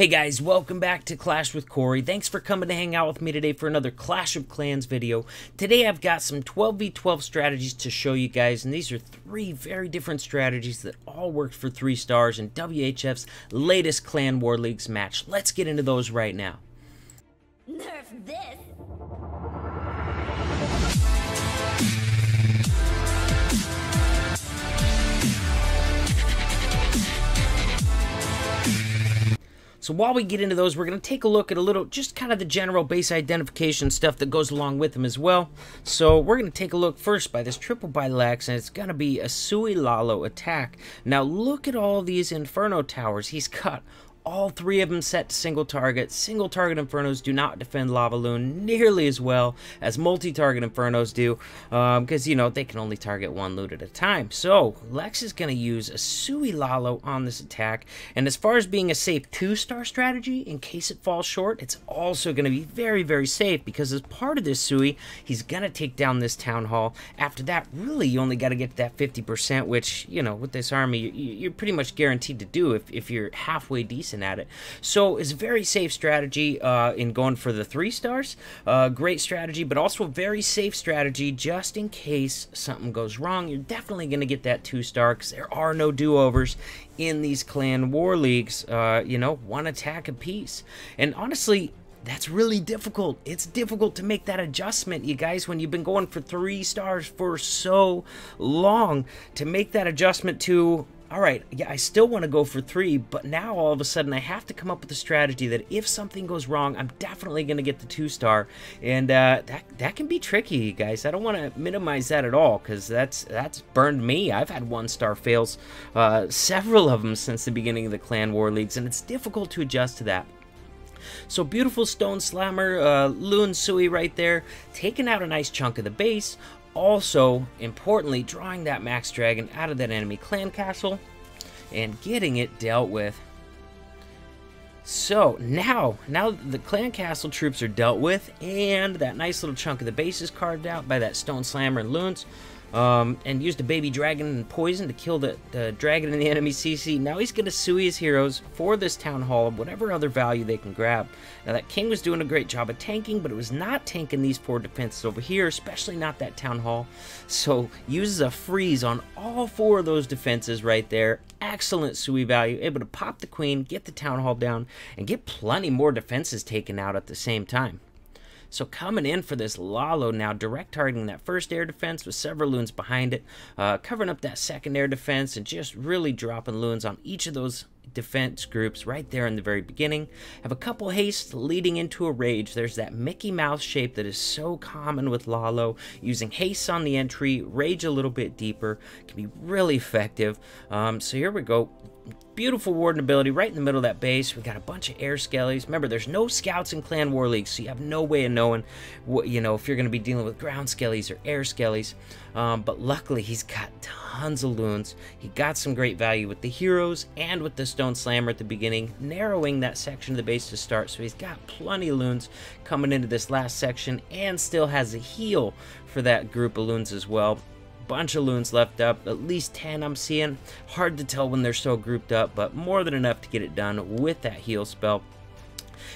Hey guys, welcome back to Clash with Cory. Thanks for coming to hang out with me today for another Clash of Clans video. Today I've got some 12v12 strategies to show you guys, and these are three very different strategies that all worked for 3 stars in WHF's latest Clan War Leagues match. Let's get into those right now. Nerf this! So while we get into those, we're going to take a look at a little, just kind of the general base identification stuff that goes along with them as well. So we're going to take a look first by this triple by Lex, and it's going to be a Tsui Lalo attack. Now look at all these Inferno towers. He's got all 3 of them set to single target. Single target Infernos do not defend Lava Loon nearly as well as multi-target Infernos do, because, you know, they can only target 1 loot at a time. So Lex is going to use a Tsui Lalo on this attack, and as far as being a safe 2-star strategy, in case it falls short, it's also going to be very, very safe, because as part of this Tsui, he's going to take down this Town Hall. After that, really, you only got to get to that 50%, which, you know, with this army, you're pretty much guaranteed to do if you're halfway decent at it. So it's a very safe strategy in going for the 3 stars. Great strategy, but also a very safe strategy just in case something goes wrong. You're definitely going to get that 2-star because there are no do-overs in these Clan War Leagues. You know, 1 attack apiece. And honestly, that's really difficult. It's difficult to make that adjustment, you guys, when you've been going for 3 stars for so long. To make that adjustment to, all right, yeah, I still want to go for 3, but now all of a sudden I have to come up with a strategy that if something goes wrong, I'm definitely going to get the 2-star, and that can be tricky, you guys. I don't want to minimize that at all, because that's burned me. I've had 1-star fails, several of them since the beginning of the Clan War Leagues, and it's difficult to adjust to that. So beautiful Stone Slammer, Loon Tsui right there, taking out a nice chunk of the base. Also, importantly, drawing that Max Dragon out of that enemy clan castle and getting it dealt with. So now the clan castle troops are dealt with, and that nice little chunk of the base is carved out by that Stone Slammer and Loons. And used a baby dragon and poison to kill the dragon in the enemy CC. Now he's going to Tsui his heroes for this Town Hall of whatever other value they can grab. Now that King was doing a great job of tanking, but it was not tanking these 4 defenses over here, especially not that Town Hall. So uses a freeze on all 4 of those defenses right there. Excellent Tsui value, able to pop the Queen, get the Town Hall down, and get plenty more defenses taken out at the same time. So coming in for this Lalo now, direct targeting that first air defense with several loons behind it, covering up that second air defense, and just really dropping loons on each of those defense groups right there in the very beginning. Have a couple hastes leading into a rage. There's that Mickey Mouse shape that is so common with Lalo. Using hastes on the entry, rage a little bit deeper, can be really effective. So here we go. Beautiful warden ability right in the middle of that base. We got a bunch of air skellies. Remember, there's no scouts in Clan War League, so you have no way of knowing what, you know, if you're going to be dealing with ground skellies or air skellies. But luckily, he's got tons of loons. He got some great value with the heroes and with the Stone Slammer at the beginning, narrowing that section of the base to start. So he's got plenty of loons coming into this last section, and still has a heal for that group of loons as well. Bunch of loons left up, at least 10 I'm seeing. Hard to tell when they're so grouped up, but more than enough to get it done with that heal spell.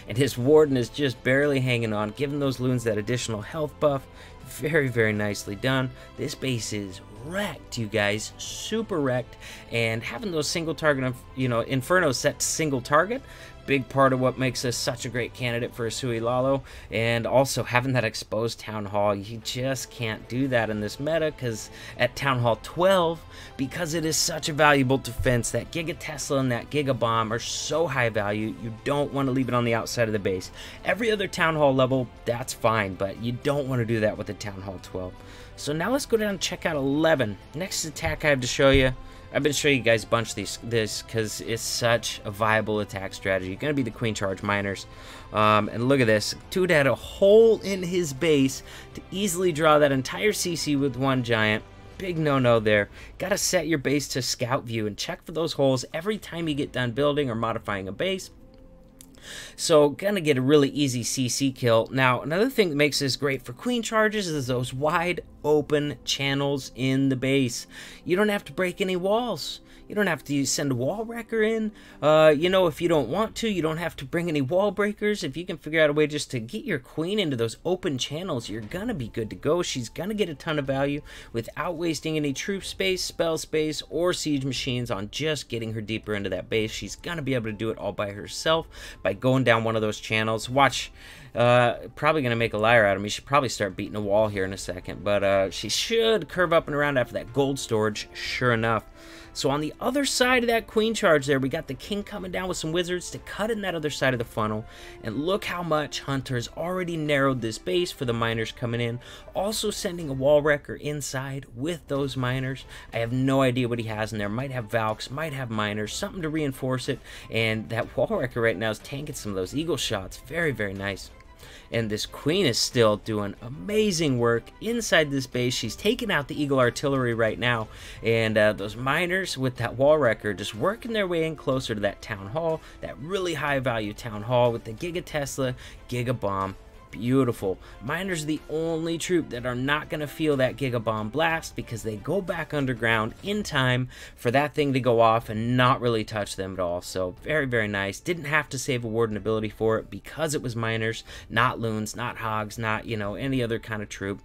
And his warden is just barely hanging on, giving those loons that additional health buff. Very, very nicely done. This base is wrecked, you guys, super wrecked. And having those single target, you know, Infernos set to single target, big part of what makes us such a great candidate for a Tsui Lalo. And also having that exposed Town Hall, you just can't do that in this meta, because at Town Hall 12, because it is such a valuable defense, that Giga Tesla and that Giga Bomb are so high value, you don't want to leave it on the outside of the base. Every other Town Hall level, that's fine, but you don't want to do that with the Town Hall 12. So now let's go down and check out 11. Next attack I have to show you. I've been showing you guys a bunch of this because it's such a viable attack strategy. Going to be the Queen Charge Miners. And look at this. Dude had a hole in his base to easily draw that entire CC with 1 giant. Big no-no there. Got to set your base to scout view and check for those holes every time you get done building or modifying a base. So gonna get a really easy CC kill. Now another thing that makes this great for queen charges is those wide open channels in the base. You don't have to break any walls. You don't have to send a wall wrecker in. You know, if you don't want to, you don't have to bring any wall breakers. If you can figure out a way just to get your queen into those open channels, you're gonna be good to go. She's gonna get a ton of value without wasting any troop space, spell space, or siege machines on just getting her deeper into that base. She's gonna be able to do it all by herself by going down one of those channels. Watch. Probably gonna make a liar out of me. She'll probably start beating a wall here in a second, but she should curve up and around after that gold storage, sure enough. So on the other side of that queen charge there, we got the king coming down with some wizards to cut in that other side of the funnel. And look how much Hunter has already narrowed this base for the miners coming in. Also sending a wall wrecker inside with those miners. I have no idea what he has in there. Might have Valks, might have miners, something to reinforce it. And that wall wrecker right now is tanking some of those eagle shots. Very, very nice. And this queen is still doing amazing work inside this base. She's taking out the eagle artillery right now. And those miners with that wall wrecker just working their way in closer to that town hall. That really high value town hall with the Giga Tesla, Giga Bomb. Beautiful. Miners are the only troop that are not going to feel that Giga Bomb blast because they go back underground in time for that thing to go off and not really touch them at all. So very, very nice. Didn't have to save a warden ability for it because it was miners, not loons, not hogs, not, you know, any other kind of troop.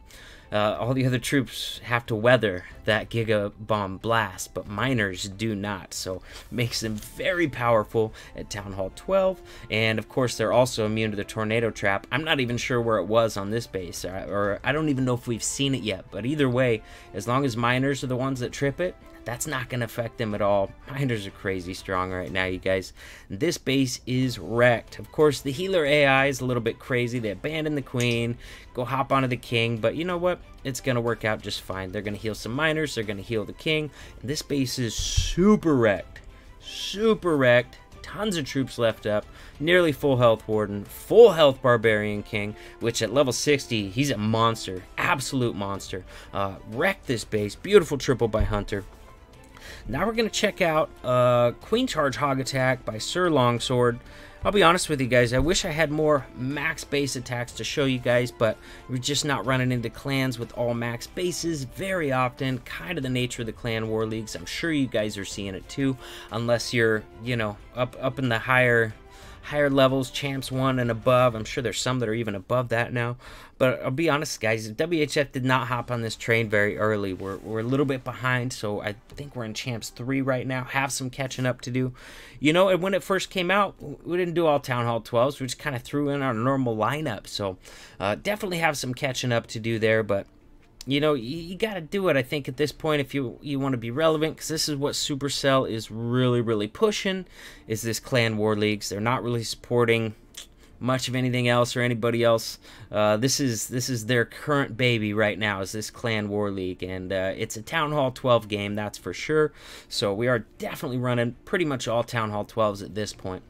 All the other troops have to weather that Giga Bomb blast, but miners do not, so makes them very powerful at Town Hall 12, and of course they're also immune to the tornado trap. I'm not even sure where it was on this base, or I don't even know if we've seen it yet, but either way, as long as miners are the ones that trip it, that's not going to affect them at all. Miners are crazy strong right now, you guys. This base is wrecked. Of course, the healer AI is a little bit crazy. They abandon the queen, go hop onto the king, but you know what? It's going to work out just fine. They're going to heal some miners. They're going to heal the king. And this base is super wrecked. Super wrecked. Tons of troops left up. Nearly full health warden. Full health barbarian king, which at level 60, he's a monster. Absolute monster. Wrecked this base. Beautiful triple by Hunter. Now we're going to check out Queen Charge Hog Attack by Sir Longsword. I'll be honest with you guys, I wish I had more max base attacks to show you guys, but we're just not running into clans with all max bases very often. Kind of the nature of the clan war leagues. I'm sure you guys are seeing it too, unless you're, you know, up in the higher levels, champs 1 and above. I'm sure there's some that are even above that now. But I'll be honest, guys, WHF did not hop on this train very early. We're a little bit behind, so I think we're in champs 3 right now. Have some catching up to do. You know, and when it first came out, we didn't do all Town Hall 12s. We just kind of threw in our normal lineup. So definitely have some catching up to do there, but you know, you got to do it, I think, at this point if you want to be relevant, because this is what Supercell is really, really pushing, is this clan war leagues. They're not really supporting much of anything else or anybody else. This is their current baby right now, is this clan war league, and it's a Town Hall 12 game, that's for sure. So we are definitely running pretty much all Town Hall 12s at this point.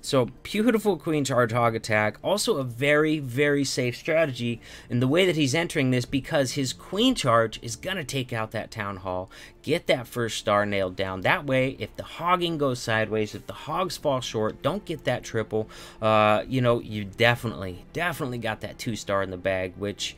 So, beautiful Queen Charge Hog Attack. Also a very, very safe strategy in the way that he's entering this, because his Queen Charge is going to take out that Town Hall, get that first star nailed down. That way, if the hogging goes sideways, if the hogs fall short, don't get that triple, you know, you definitely got that 2-star in the bag, which,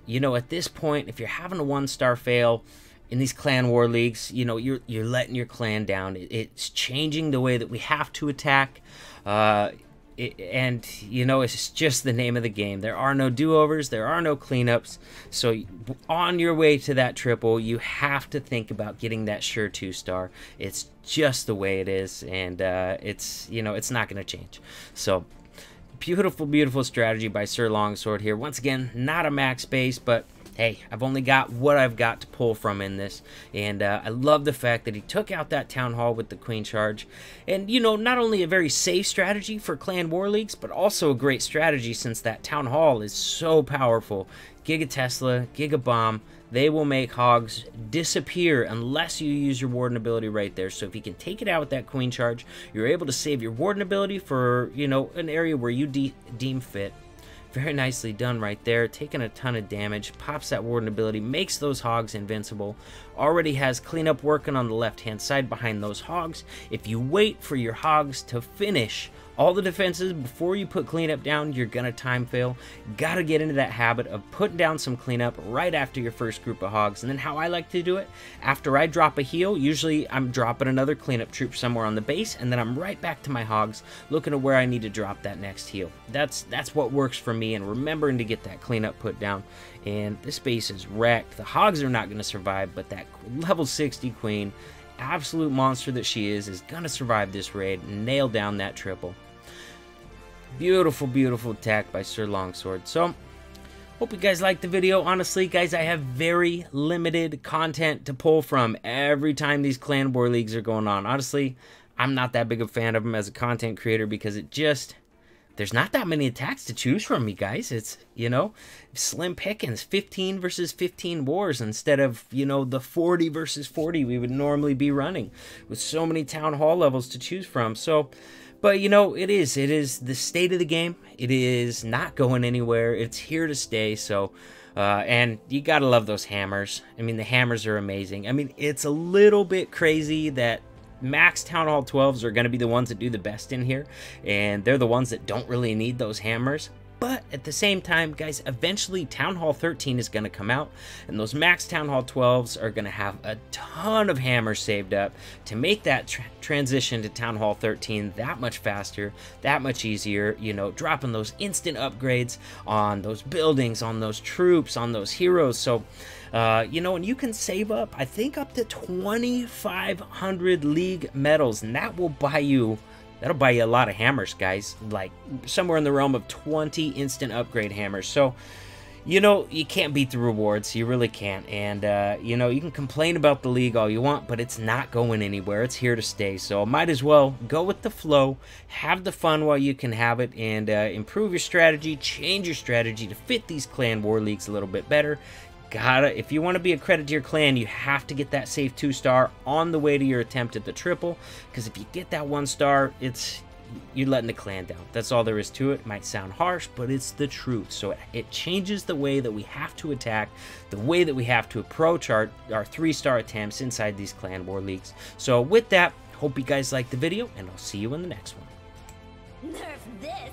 you know, at this point, if you're having a 1-star fail in these clan war leagues, you know, you're letting your clan down. It's changing the way that we have to attack. And you know, it's just the name of the game. There are no do-overs, there are no cleanups. So on your way to that triple, you have to think about getting that sure 2-star. It's just the way it is, and it's, you know, it's not going to change. So beautiful, beautiful strategy by Sir Longsword here. Once again, not a max base, but hey, I've only got what I've got to pull from in this, and I love the fact that he took out that Town Hall with the Queen Charge. And, you know, not only a very safe strategy for clan war leagues, but also a great strategy since that Town Hall is so powerful. Giga Tesla, Giga Bomb, they will make hogs disappear unless you use your warden ability right there. So if you can take it out with that Queen Charge, you're able to save your warden ability for, you know, an area where you deem fit. Very nicely done right there, taking a ton of damage, pops that warden ability, makes those hogs invincible. Already has cleanup working on the left hand side behind those hogs. If you wait for your hogs to finish all the defenses before you put cleanup down, you're gonna time fail. Gotta get into that habit of putting down some cleanup right after your first group of hogs. And then how I like to do it, after I drop a heal, usually I'm dropping another cleanup troop somewhere on the base, and then I'm right back to my hogs looking at where I need to drop that next heal. That's what works for me, and remembering to get that cleanup put down. And this base is wrecked. The hogs are not going to survive, but that level 60 queen, absolute monster that she is gonna survive this raid and nail down that triple. Beautiful, beautiful attack by Sir Longsword. So, hope you guys liked the video. Honestly, guys, I have very limited content to pull from every time these clan war leagues are going on. Honestly, I'm not that big of a fan of them as a content creator because it just... there's not that many attacks to choose from, you guys. It's, you know, slim pickings, 15 versus 15 wars instead of, you know, the 40 versus 40 we would normally be running with so many town hall levels to choose from. So, but, you know, it is the state of the game. It is not going anywhere. It's here to stay. So, and you gotta love those hammers. I mean, the hammers are amazing. I mean, it's a little bit crazy that max Town Hall 12s are going to be the ones that do the best in here, and they're the ones that don't really need those hammers. But at the same time, guys, eventually Town Hall 13 is going to come out, and those max Town Hall 12s are going to have a ton of hammers saved up to make that transition to Town Hall 13 that much faster, that much easier, you know, dropping those instant upgrades on those buildings, on those troops, on those heroes. So, you know, and you can save up, I think, up to 2,500 league medals, and that will buy you... that'll buy you a lot of hammers, guys, like somewhere in the realm of 20 instant upgrade hammers. So, you know, you can't beat the rewards. You really can't. And, you know, you can complain about the league all you want, but it's not going anywhere. It's here to stay. So might as well go with the flow, have the fun while you can have it, and improve your strategy, change your strategy to fit these clan war leagues a little bit better. If you want to be a credit to your clan, you have to get that safe 2-star on the way to your attempt at the triple, because if you get that 1-star, you're letting the clan down. That's all there is to it. Might sound harsh, but it's the truth. So it changes the way that we have to attack, the way that we have to approach our 3-star attempts inside these clan war leagues. So with that, hope you guys liked the video, and I'll see you in the next one. Nerf this!